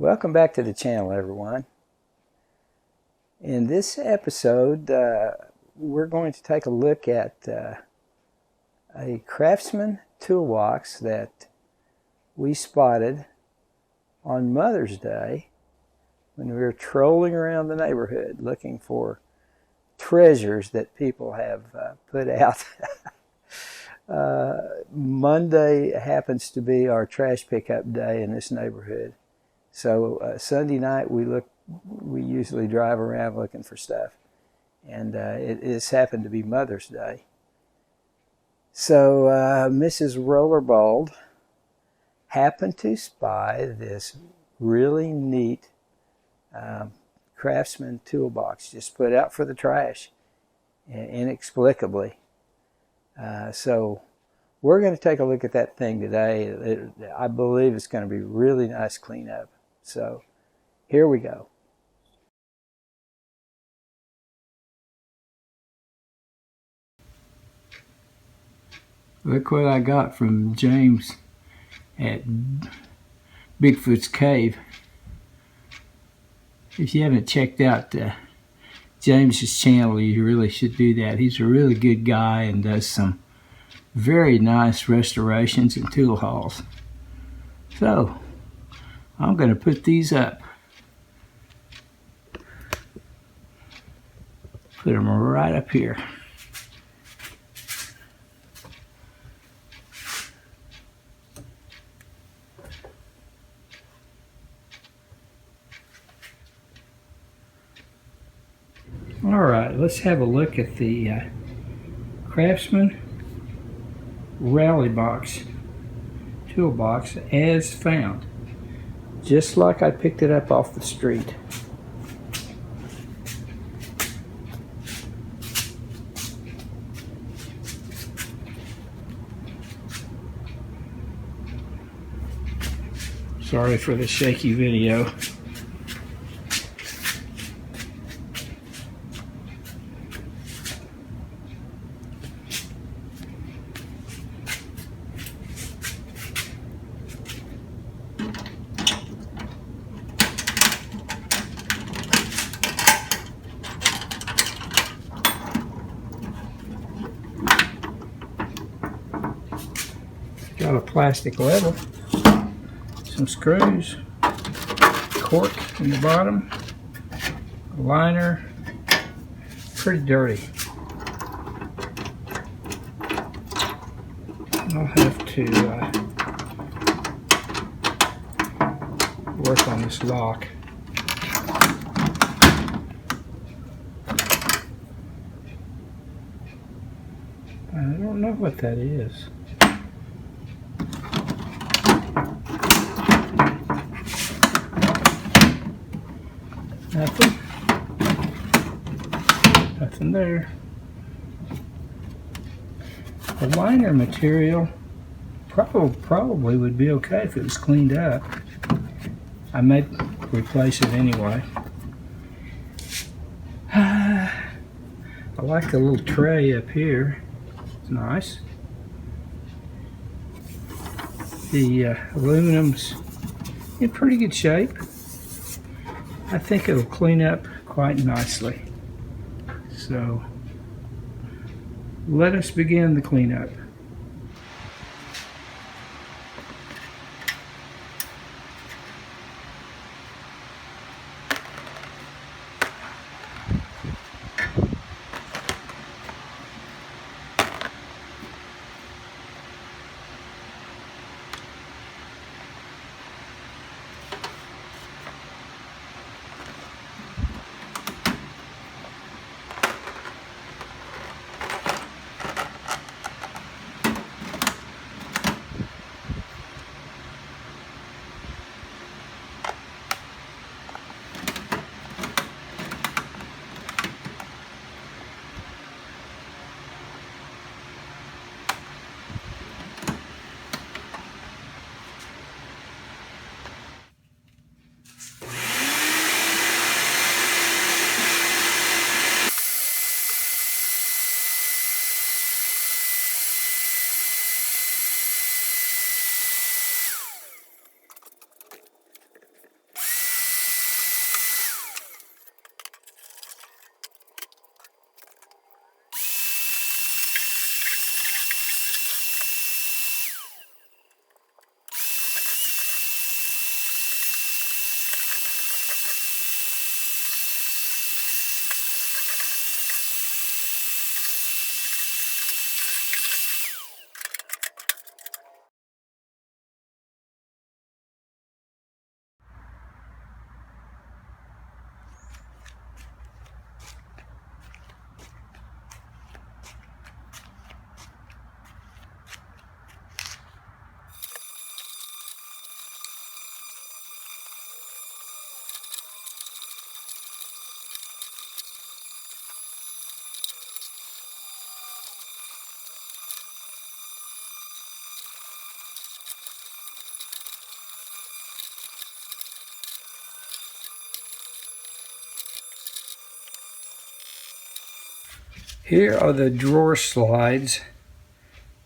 Welcome back to the channel, everyone. In this episode, we're going to take a look at a Craftsman toolbox that we spotted on Mother's Day when we were trolling around the neighborhood looking for treasures that people have put out. Monday happens to be our trash pickup day in this neighborhood. So Sunday night we usually drive around looking for stuff, and it's happened to be Mother's Day. So Mrs. Rollerball happened to spy this really neat Craftsman toolbox just put out for the trash inexplicably. So we're going to take a look at that thing today. I believe it's going to be really nice cleanup. So here we go. Look what I got from James at Bigfoot's Cave. If you haven't checked out James's channel, you really should do that. He's a really good guy and does some very nice restorations and tool hauls. So I'm going to put these up. Put them right up here. All right, let's have a look at the Craftsman Rally Box toolbox as found. Just like I picked it up off the street. Sorry for the shaky video. Got a plastic level, some screws, cork in the bottom, a liner, pretty dirty. I'll have to work on this lock. I don't know what that is. Nothing there. The liner material probably would be okay if it was cleaned up. I may replace it anyway. I like the little tray up here. It's nice. The aluminum's in pretty good shape. I think it'll clean up quite nicely. So let us begin the cleanup. Here are the drawer slides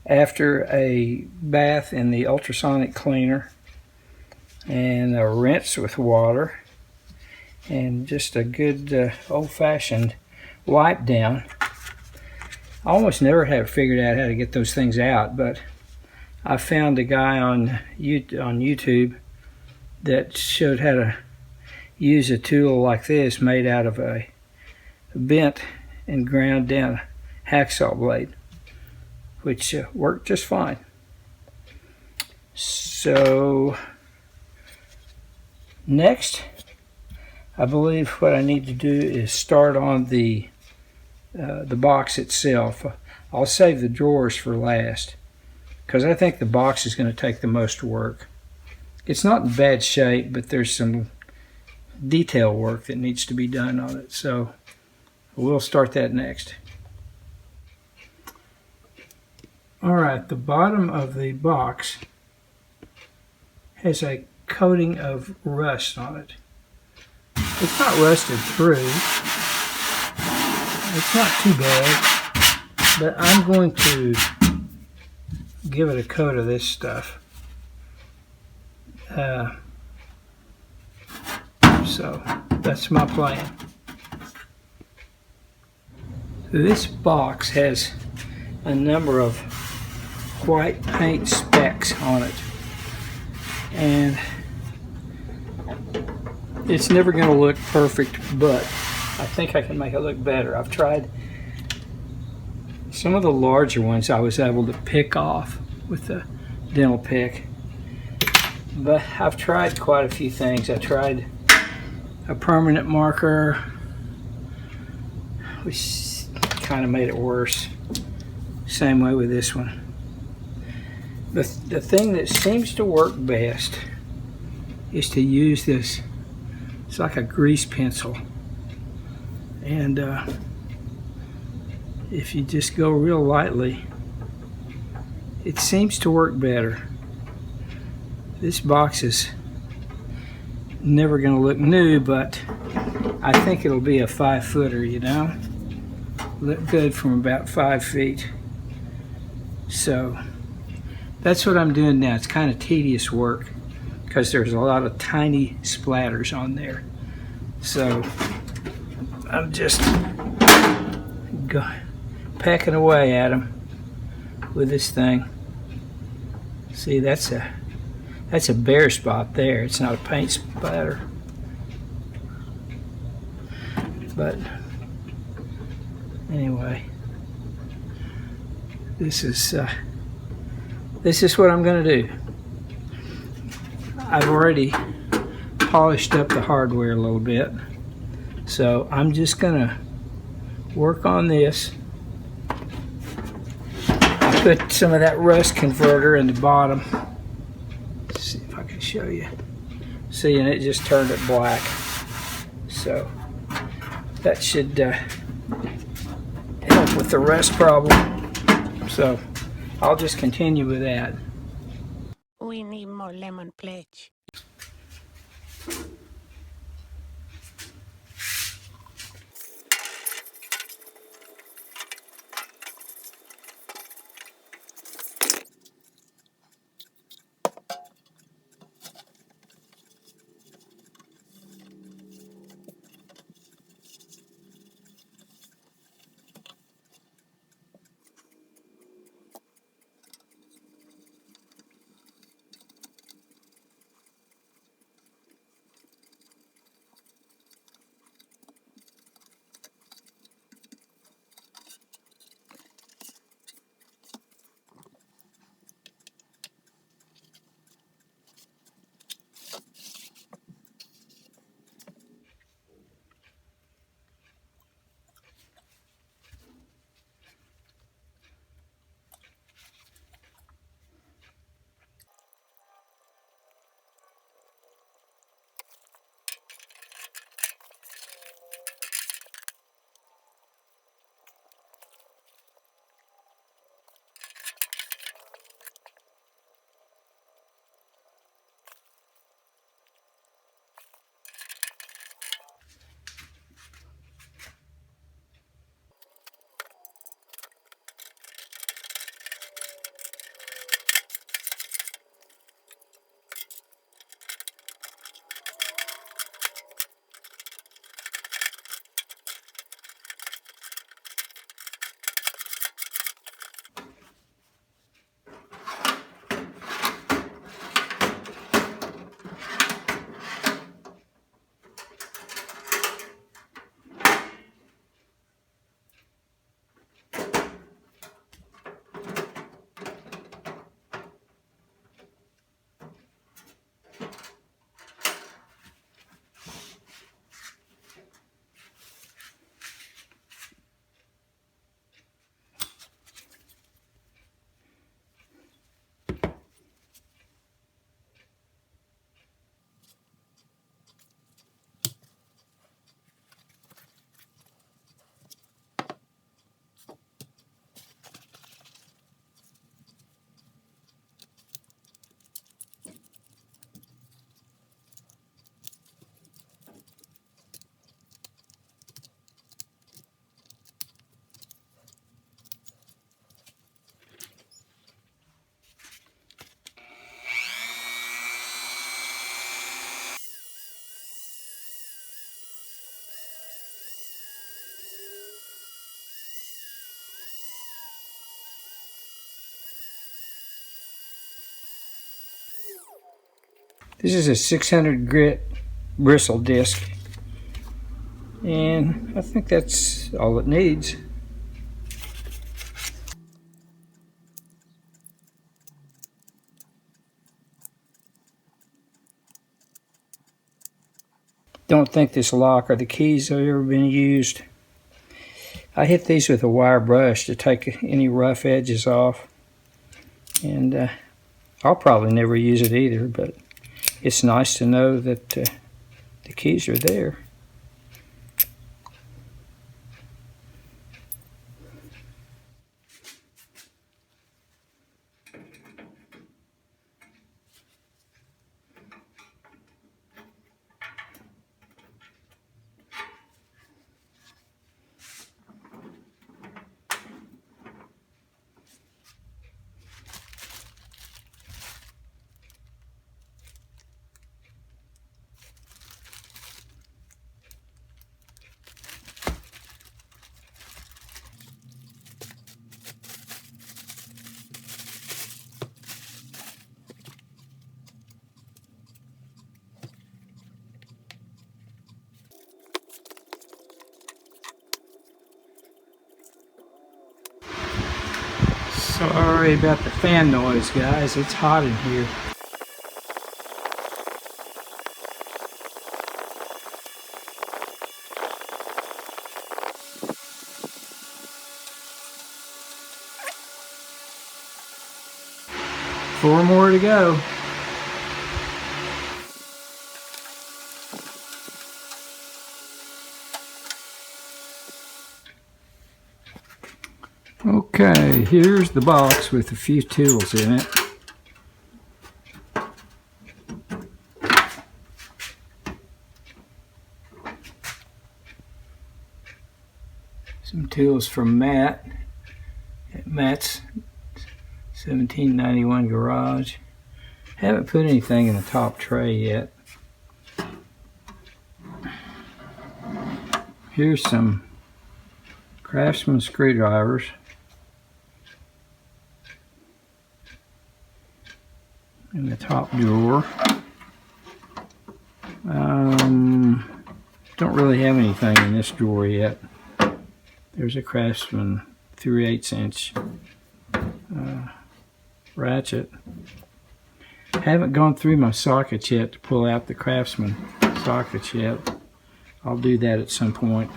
after a bath in the ultrasonic cleaner and a rinse with water and just a good old-fashioned wipe down. I almost never have figured out how to get those things out, but I found a guy on YouTube that showed how to use a tool like this made out of a bent and ground down hacksaw blade, which worked just fine. So next, I believe what I need to do is start on the box itself. I'll save the drawers for last because I think the box is going to take the most work. It's not in bad shape, but there's some detail work that needs to be done on it, so we'll start that next. Alright, the bottom of the box has a coating of rust on it. It's not rusted through. It's not too bad, but I'm going to give it a coat of this stuff. So that's my plan. This box has a number of white paint specks on it, and it's never going to look perfect, but I think I can make it look better. I've tried some of the larger ones. I was able to pick off with the dental pick, but I've tried quite a few things. I tried a permanent marker, which kind of made it worse. Same way with this one. The thing that seems to work best is to use this. It's like a grease pencil, and if you just go real lightly, it seems to work better. This box is never going to look new, but I think it'll be a 5-footer, you know. Look good from about 5 feet. So that's what I'm doing now. It's kind of tedious work because there's a lot of tiny splatters on there. So I'm just pecking away at them with this thing. See, that's a bare spot there. It's not a paint splatter. But anyway, this is what I'm going to do. I've already polished up the hardware a little bit, so I'm just going to work on this. I put some of that rust converter in the bottom. Let's see if I can show you. See, and it just turned it black. So that should help with the rust problem. So I'll just continue with that. We need more lemon pledge. This is a 600 grit bristle disc, and I think that's all it needs. Don't think this lock or the keys have ever been used. I hit these with a wire brush to take any rough edges off, and I'll probably never use it either, but it's nice to know that the keys are there. Sorry about the fan noise, guys. It's hot in here. Four more to go. Okay, here's the box with a few tools in it. Some tools from Matt at Matt's 1791 Garage. Haven't put anything in the top tray yet. Here's some Craftsman screwdrivers. In the top drawer. Don't really have anything in this drawer yet. There's a Craftsman 3/8 inch ratchet. Haven't gone through my sockets yet to pull out the Craftsman sockets yet. I'll do that at some point.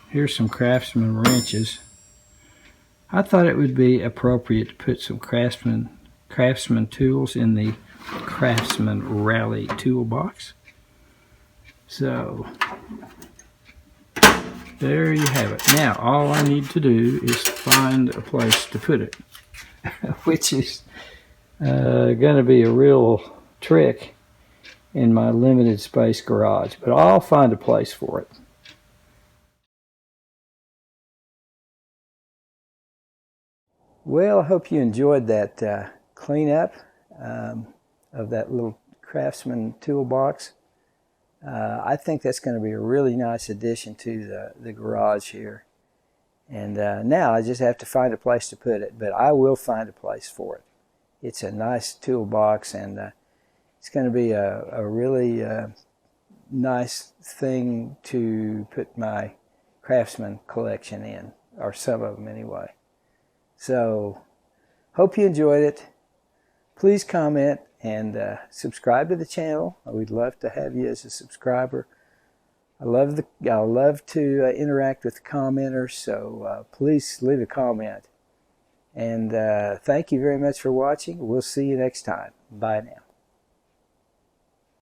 Here's some Craftsman wrenches. I thought it would be appropriate to put some Craftsman tools in the Craftsman Rally Toolbox. So there you have it. Now all I need to do is find a place to put it, which is going to be a real trick in my limited space garage, but I'll find a place for it. Well, I hope you enjoyed that cleanup of that little Craftsman toolbox. I think that's going to be a really nice addition to the garage here. And now I just have to find a place to put it, but I will find a place for it. It's a nice toolbox, and it's going to be a really nice thing to put my Craftsman collection in, or some of them anyway. So, hope you enjoyed it. Please comment and subscribe to the channel. We'd love to have you as a subscriber. I love to interact with the commenters, so please leave a comment. And thank you very much for watching. We'll see you next time. Bye now.